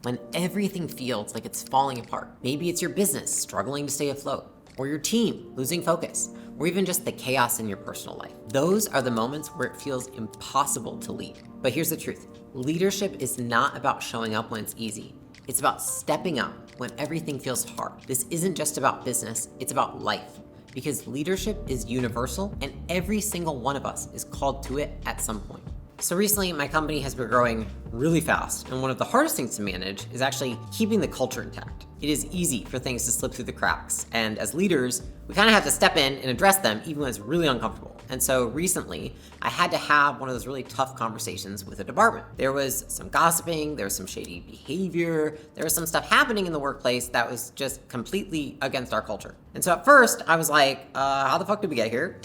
when everything feels like it's falling apart. Maybe it's your business struggling to stay afloat, or your team losing focus, or even just the chaos in your personal life. Those are the moments where it feels impossible to lead. But here's the truth. Leadership is not about showing up when it's easy. It's about stepping up when everything feels hard. This isn't just about business, it's about life. Because leadership is universal and every single one of us is called to it at some point. So recently, my company has been growing really fast, and one of the hardest things to manage is actually keeping the culture intact. It is easy for things to slip through the cracks, and as leaders, we kind of have to step in and address them even when it's really uncomfortable. And so recently, I had to have one of those really tough conversations with a department. There was some gossiping, there was some shady behavior, there was some stuff happening in the workplace that was just completely against our culture. And so at first, I was like, how the fuck did we get here?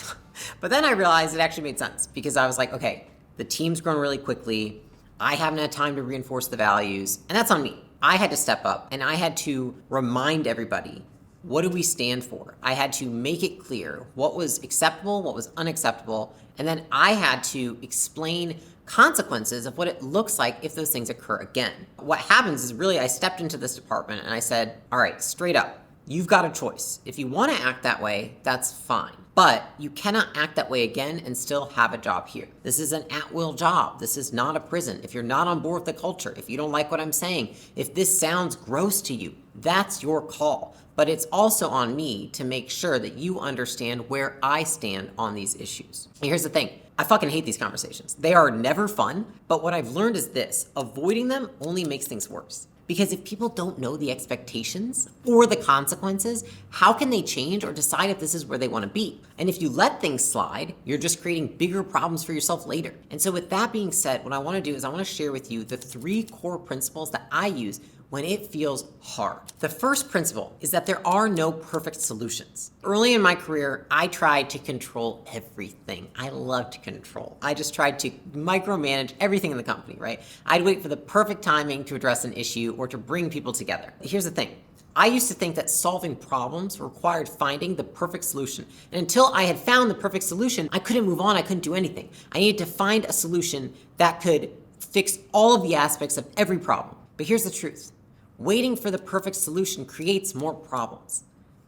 But then I realized it actually made sense, because I was like, okay, the team's grown really quickly. I haven't had time to reinforce the values, and that's on me. I had to step up and I had to remind everybody, what do we stand for? I had to make it clear what was acceptable, what was unacceptable, and then I had to explain consequences of what it looks like if those things occur again. What happens is really I stepped into this department and I said, all right, straight up, you've got a choice. If you want to act that way, that's fine. But you cannot act that way again and still have a job here. This is an at-will job. This is not a prison. If you're not on board with the culture, if you don't like what I'm saying, if this sounds gross to you, that's your call. But it's also on me to make sure that you understand where I stand on these issues. And here's the thing. I fucking hate these conversations. They are never fun, but what I've learned is this. Avoiding them only makes things worse. Because if people don't know the expectations or the consequences, how can they change or decide if this is where they want to be? And if you let things slide, you're just creating bigger problems for yourself later. And so with that being said, what I want to do is I want to share with you the 3 core principles that I use when it feels hard. The first principle is that there are no perfect solutions. Early in my career, I tried to control everything. I loved control. I just tried to micromanage everything in the company, right? I'd wait for the perfect timing to address an issue or to bring people together. Here's the thing. I used to think that solving problems required finding the perfect solution. And until I had found the perfect solution, I couldn't move on, I couldn't do anything. I needed to find a solution that could fix all of the aspects of every problem. But here's the truth. Waiting for the perfect solution creates more problems.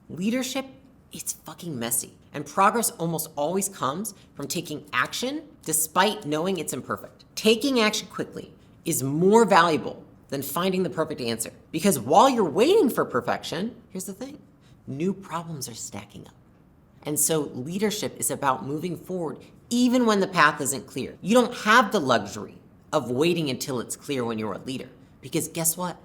Leadership, it's fucking messy. And progress almost always comes from taking action despite knowing it's imperfect. Taking action quickly is more valuable than finding the perfect answer. Because while you're waiting for perfection, here's the thing, new problems are stacking up. And so leadership is about moving forward even when the path isn't clear. You don't have the luxury of waiting until it's clear when you're a leader. Because guess what?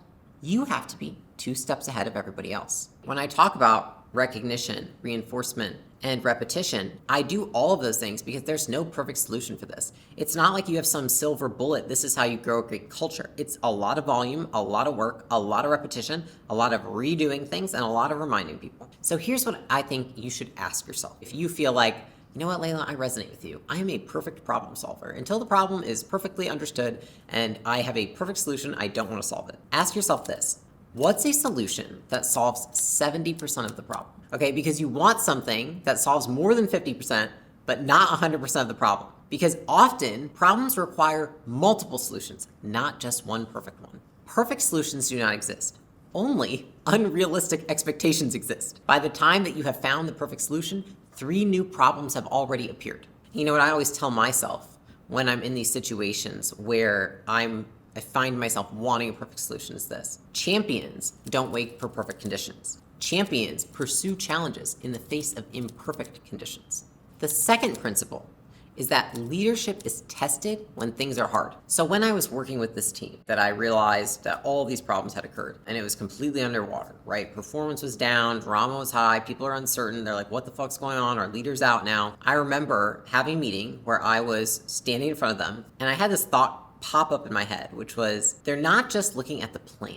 You have to be 2 steps ahead of everybody else. When I talk about recognition, reinforcement, and repetition, I do all of those things because there's no perfect solution for this. It's not like you have some silver bullet, this is how you grow a great culture. It's a lot of volume, a lot of work, a lot of repetition, a lot of redoing things, and a lot of reminding people. So here's what I think you should ask yourself. If you feel like, you know what, Layla, I resonate with you. I am a perfect problem solver. Until the problem is perfectly understood and I have a perfect solution, I don't want to solve it. Ask yourself this. What's a solution that solves 70% of the problem? Okay, because you want something that solves more than 50%, but not 100% of the problem. Because often, problems require multiple solutions, not just one perfect one. Perfect solutions do not exist. Only unrealistic expectations exist. By the time that you have found the perfect solution, 3 new problems have already appeared. You know what I always tell myself when I'm in these situations where I find myself wanting a perfect solution is this. Champions don't wait for perfect conditions. Champions pursue challenges in the face of imperfect conditions. The second principle is that leadership is tested when things are hard. So when I was working with this team, that I realized that all these problems had occurred and it was completely underwater, right? Performance was down, drama was high, people are uncertain. They're like, what the fuck's going on? Our leader's out now. I remember having a meeting where I was standing in front of them and I had this thought pop up in my head, which was, they're not just looking at the plan,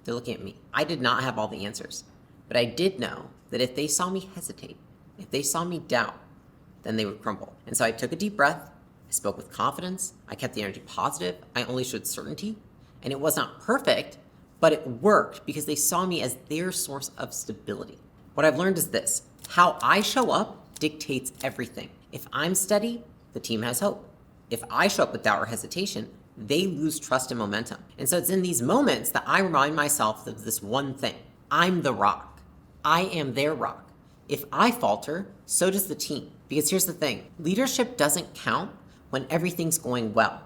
they're looking at me. I did not have all the answers, but I did know that if they saw me hesitate, if they saw me doubt, then they would crumble. And so I took a deep breath, I spoke with confidence, I kept the energy positive, I only showed certainty, and it was not perfect, but it worked because they saw me as their source of stability. What I've learned is this, how I show up dictates everything. If I'm steady, the team has hope. If I show up with doubt or hesitation, they lose trust and momentum. And so it's in these moments that I remind myself of this one thing. I'm the rock. I am their rock. If I falter, so does the team. Because here's the thing, leadership doesn't count when everything's going well.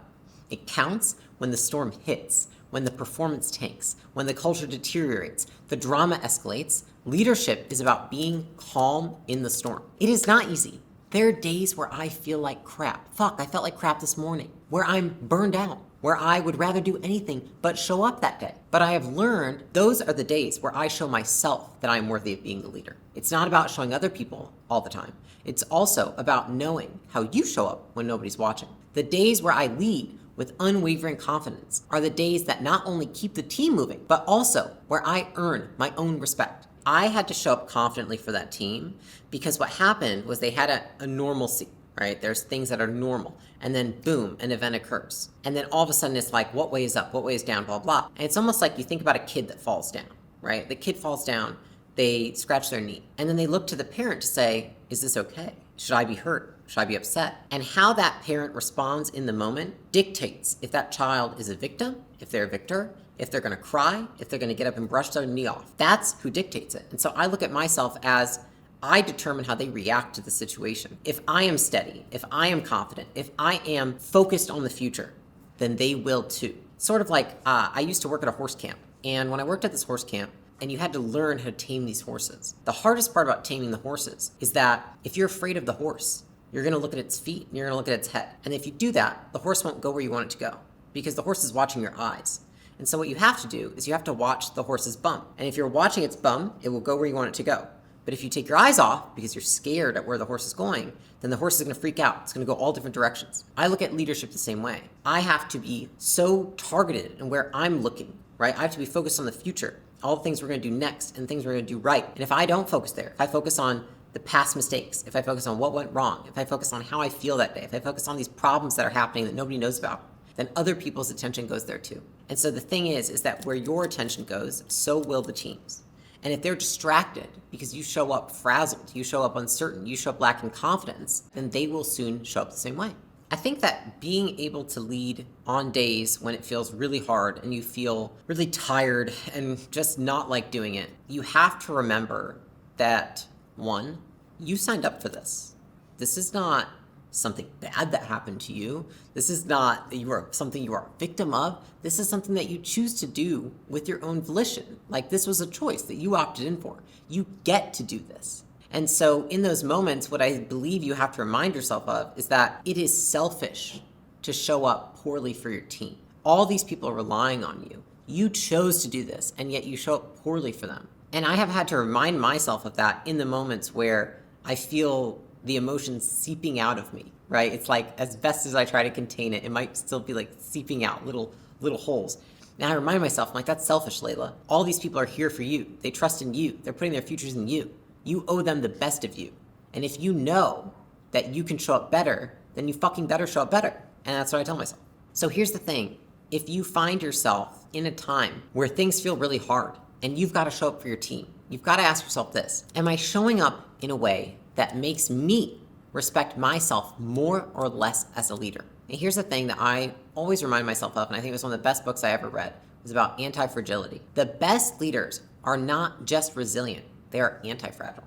It counts when the storm hits, when the performance tanks, when the culture deteriorates, the drama escalates. Leadership is about being calm in the storm. It is not easy. There are days where I feel like crap. Fuck, I felt like crap this morning. Where I'm burned out, where I would rather do anything but show up that day. But I have learned those are the days where I show myself that I'm worthy of being the leader. It's not about showing other people all the time. It's also about knowing how you show up when nobody's watching. The days where I lead with unwavering confidence are the days that not only keep the team moving, but also where I earn my own respect. I had to show up confidently for that team because what happened was they had a normalcy, right? There's things that are normal. And then boom, an event occurs. And then all of a sudden it's like, what way is up? What way is down? Blah, blah. And it's almost like you think about a kid that falls down, right? The kid falls down, they scratch their knee. And then they look to the parent to say, is this okay? Should I be hurt? Should I be upset? And how that parent responds in the moment dictates if that child is a victim, if they're a victor, if they're gonna cry, if they're gonna get up and brush their knee off. That's who dictates it. And so I look at myself as I determine how they react to the situation. If I am steady, if I am confident, if I am focused on the future, then they will too. Sort of like I used to work at a horse camp. And when I worked at this horse camp, and you had to learn how to tame these horses. The hardest part about taming the horses is that if you're afraid of the horse, you're gonna look at its feet and you're gonna look at its head. And if you do that, the horse won't go where you want it to go because the horse is watching your eyes. And so what you have to do is you have to watch the horse's bum. And if you're watching its bum, it will go where you want it to go. But if you take your eyes off because you're scared at where the horse is going, then the horse is gonna freak out. It's gonna go all different directions. I look at leadership the same way. I have to be so targeted in where I'm looking, right? I have to be focused on the future, all the things we're gonna do next and things we're gonna do right. And if I don't focus there, if I focus on the past mistakes, if I focus on what went wrong, if I focus on how I feel that day, if I focus on these problems that are happening that nobody knows about, then other people's attention goes there too. And so the thing is that where your attention goes, so will the team's. And if they're distracted because you show up frazzled, you show up uncertain, you show up lacking confidence, then they will soon show up the same way. I think that being able to lead on days when it feels really hard and you feel really tired and just not like doing it, you have to remember that, one, you signed up for this. This is not something bad that happened to you. This is not something you are a victim of. This is something that you choose to do with your own volition. Like this was a choice that you opted in for. You get to do this. And so in those moments, what I believe you have to remind yourself of is that it is selfish to show up poorly for your team. All these people are relying on you. You chose to do this, and yet you show up poorly for them. And I have had to remind myself of that in the moments where I feel the emotions seeping out of me, right? It's like as best as I try to contain it, it might still be like seeping out little holes. Now I remind myself, I'm like, that's selfish, Layla. All these people are here for you. They trust in you. They're putting their futures in you. You owe them the best of you. And if you know that you can show up better, then you fucking better show up better. And that's what I tell myself. So here's the thing. If you find yourself in a time where things feel really hard and you've got to show up for your team, you've got to ask yourself this: am I showing up in a way that makes me respect myself more or less as a leader? And here's the thing that I always remind myself of, and I think it was one of the best books I ever read, was about anti-fragility. The best leaders are not just resilient, they are anti-fragile.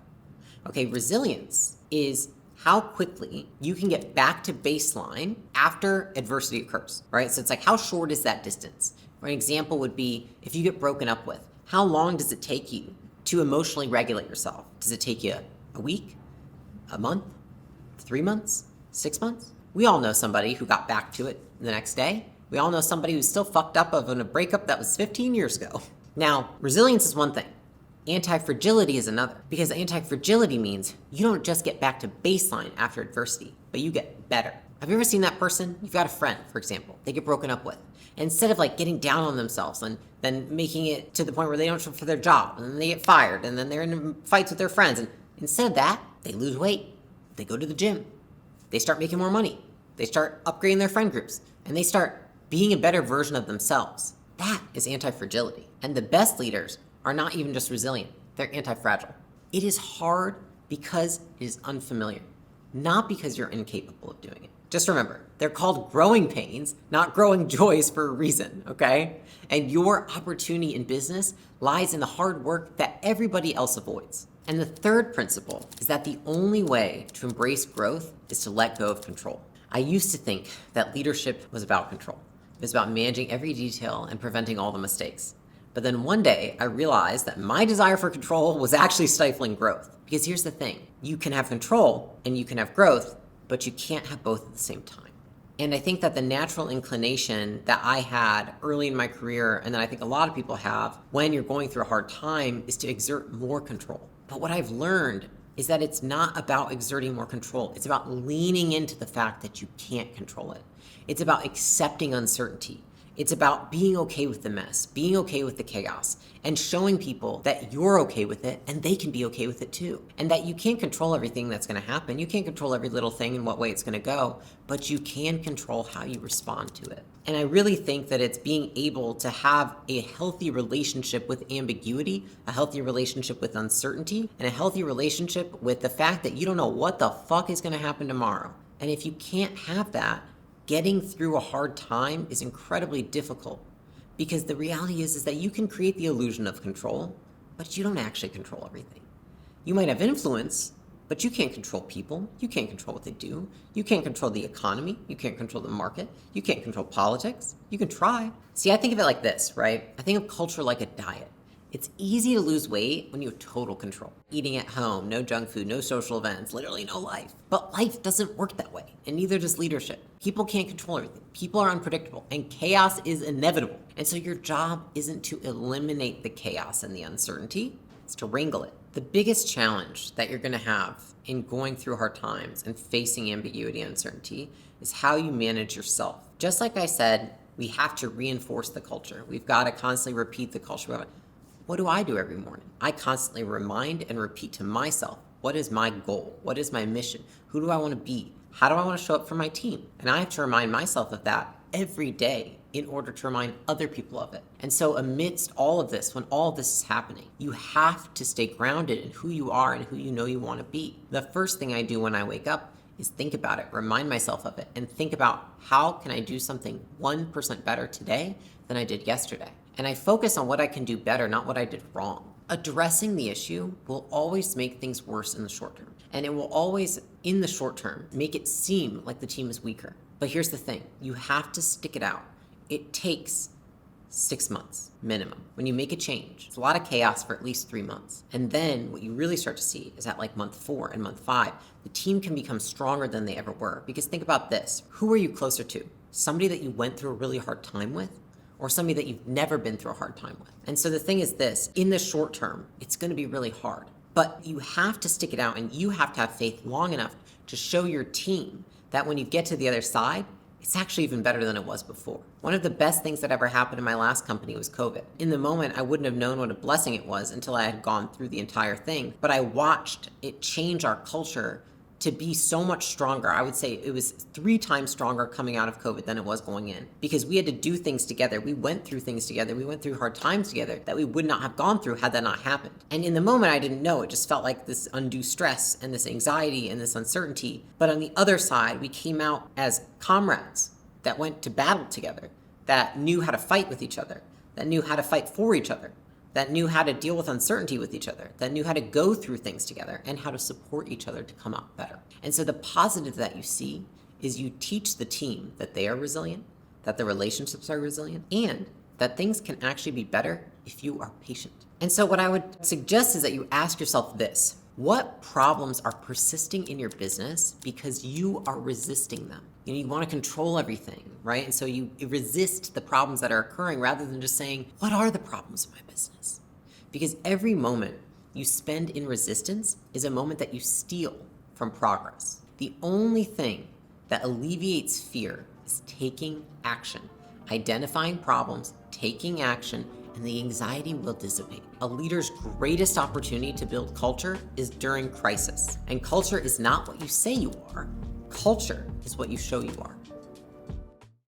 Okay, resilience is how quickly you can get back to baseline after adversity occurs, right? So it's like, how short is that distance? For an example would be, if you get broken up with, how long does it take you to emotionally regulate yourself? Does it take you a week? A month? 3 months? 6 months? We all know somebody who got back to it the next day. We all know somebody who's still fucked up of a breakup that was 15 years ago. Now, resilience is one thing. Anti-fragility is another. Because anti-fragility means you don't just get back to baseline after adversity, but you get better. Have you ever seen that person? You've got a friend, for example, they get broken up with. Instead of like getting down on themselves and then making it to the point where they don't show up for their job, and then they get fired, and then they're in fights with their friends, and instead of that, they lose weight, they go to the gym, they start making more money, they start upgrading their friend groups, and they start being a better version of themselves. That is anti-fragility. And the best leaders are not even just resilient, they're anti-fragile. It is hard because it is unfamiliar, not because you're incapable of doing it. Just remember, they're called growing pains, not growing joys for a reason, okay? And your opportunity in business lies in the hard work that everybody else avoids. And the third principle is that the only way to embrace growth is to let go of control. I used to think that leadership was about control. It was about managing every detail and preventing all the mistakes. But then one day I realized that my desire for control was actually stifling growth. Because here's the thing, you can have control and you can have growth, but you can't have both at the same time. And I think that the natural inclination that I had early in my career, and that I think a lot of people have when you're going through a hard time, is to exert more control. But what I've learned is that it's not about exerting more control. It's about leaning into the fact that you can't control it. It's about accepting uncertainty. It's about being okay with the mess, being okay with the chaos, and showing people that you're okay with it and they can be okay with it too. And that you can't control everything that's gonna happen. You can't control every little thing and what way it's gonna go, but you can control how you respond to it. And I really think that it's being able to have a healthy relationship with ambiguity, a healthy relationship with uncertainty, and a healthy relationship with the fact that you don't know what the fuck is gonna happen tomorrow. And if you can't have that, getting through a hard time is incredibly difficult, because the reality is that you can create the illusion of control, but you don't actually control everything. You might have influence, but you can't control people. You can't control what they do. You can't control the economy. You can't control the market. You can't control politics. You can try. See, I think of it like this, right? I think of culture like a diet. It's easy to lose weight when you have total control. Eating at home, no junk food, no social events, literally no life. But life doesn't work that way, and neither does leadership. People can't control everything. People are unpredictable, and chaos is inevitable. And so your job isn't to eliminate the chaos and the uncertainty, it's to wrangle it. The biggest challenge that you're gonna have in going through hard times and facing ambiguity and uncertainty is how you manage yourself. Just like I said, we have to reinforce the culture. We've gotta constantly repeat the culture. What do I do every morning? I constantly remind and repeat to myself, what is my goal? What is my mission? Who do I want to be? How do I want to show up for my team? And I have to remind myself of that every day in order to remind other people of it. And so amidst all of this, when all of this is happening, you have to stay grounded in who you are and who you know you want to be. The first thing I do when I wake up is think about it, remind myself of it, and think about how can I do something 1% better today than I did yesterday. And I focus on what I can do better, not what I did wrong. Addressing the issue will always make things worse in the short term. And it will always, in the short term, make it seem like the team is weaker. But here's the thing, you have to stick it out. It takes 6 months minimum. When you make a change, it's a lot of chaos for at least 3 months. And then what you really start to see is at like month 4 and month 5, the team can become stronger than they ever were. Because think about this, who are you closer to? Somebody that you went through a really hard time with? Or somebody that you've never been through a hard time with. And so the thing is this, in the short term, it's gonna be really hard, but you have to stick it out and you have to have faith long enough to show your team that when you get to the other side, it's actually even better than it was before. One of the best things that ever happened in my last company was COVID. In the moment, I wouldn't have known what a blessing it was until I had gone through the entire thing, but I watched it change our culture to be so much stronger. I would say it was 3 times stronger coming out of COVID than it was going in, because we had to do things together. We went through things together. We went through hard times together that we would not have gone through had that not happened. And in the moment, I didn't know. It just felt like this undue stress and this anxiety and this uncertainty. But on the other side, we came out as comrades that went to battle together, that knew how to fight with each other, that knew how to fight for each other, that knew how to deal with uncertainty with each other, that knew how to go through things together and how to support each other to come out better. And so the positive that you see is you teach the team that they are resilient, that the relationships are resilient, and that things can actually be better if you are patient. And so what I would suggest is that you ask yourself this: what problems are persisting in your business because you are resisting them? You want to control everything, right? And so you resist the problems that are occurring rather than just saying, what are the problems of my business? Because every moment you spend in resistance is a moment that you steal from progress. The only thing that alleviates fear is taking action, identifying problems, taking action, and the anxiety will dissipate. A leader's greatest opportunity to build culture is during crisis. And culture is not what you say you are. Culture is what you show you are.